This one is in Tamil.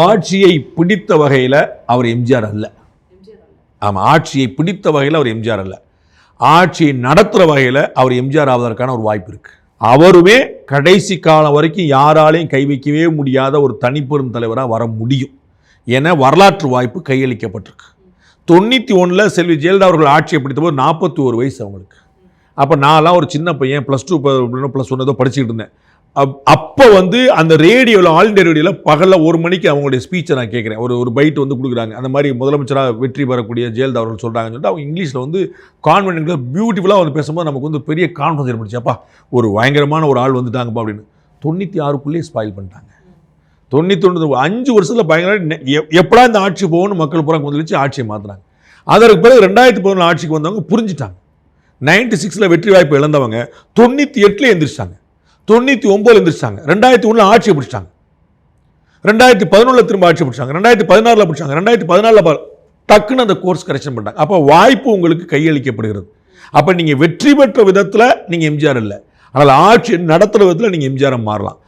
ஆட்சியை பிடித்த வகையில் அவர் எம்ஜிஆர் அல்ல. ஆமாம், ஆட்சியை பிடித்த வகையில் அவர் எம்ஜிஆர் அல்ல. ஆட்சியை நடத்துகிற வகையில் அவர் எம்ஜிஆர் ஆவதற்கான ஒரு வாய்ப்பு இருக்குது. அவருமே கடைசி காலம் வரைக்கும் யாராலையும் கை வைக்கவே முடியாத ஒரு தனிப்பெரும் தலைவராக வர முடியும். என வரலாற்று வாய்ப்பு கையளிக்கப்பட்டிருக்கு. 91 செல்வி ஜெயலலிதா அவர்கள் ஆட்சியை பிடித்த போது 41 வயசு அவங்களுக்கு. அப்போ நான்லாம் ஒரு சின்ன பையன், +2 +1 ஏதோ படிச்சுக்கிட்டு இருந்தேன். அப்போ அந்த ரேடியோவில், ஆல் இண்டியா ரேடியோவில் பகலில் 1 மணிக்கு அவங்களுடைய ஸ்பீச்சை நான் கேட்குறேன். ஒரு பைட் கொடுக்குறாங்க. அந்த மாதிரி முதலமைச்சராக வெற்றி பெறக்கூடிய ஜெயலலிதா அவர்கள் சொல்கிறாங்கன்னு சொல்லிட்டு அவங்க இங்கிலீஷில் கான்ஃபிடென்ட்ல பியூட்டிஃபுல்லாக பேசும்போது நமக்கு பெரிய கான்ஃபிடன்ஸ் ஏற்படுச்சு. அப்பா, ஒரு பயங்கரமான ஒரு ஆள் வந்துட்டாங்கப்பா அப்படின்னு. 96க்குள்ளேயே ஸ்பாயில் பண்ணிட்டாங்க. 91 5 வருஷத்தில் பயங்கர எப்படா இந்த ஆட்சி போகணும்னு மக்கள் பூரா வந்துச்சு, ஆட்சியை மாற்றினாங்க. அதற்கு பிறகு 2011 ஆட்சிக்கு வந்தவங்க புரிஞ்சுட்டாங்க. 96 வெற்றி வாய்ப்பு இழந்தவங்க 98 எந்திரிச்சாங்க, 99 எந்திரிச்சாங்க, 2001 ஆட்சியை பிடிச்சிட்டாங்க, 2011 திரும்ப ஆட்சி பிடிச்சாங்க, 2016 பிடிச்சாங்க, 2014 டக்குன்னு அந்த கோர்ஸ் கரெக்ஷன் பண்ணாங்க. அப்போ வாய்ப்பு உங்களுக்கு கையளிக்கப்படுகிறது. அப்போ நீங்கள் வெற்றி பெற்ற விதத்தில் நீங்கள் எம்ஜிஆர் இல்லை, ஆனால் ஆட்சி நடத்துகிற விதத்தில் நீங்கள் எம்ஜிஆர் மாறலாம்.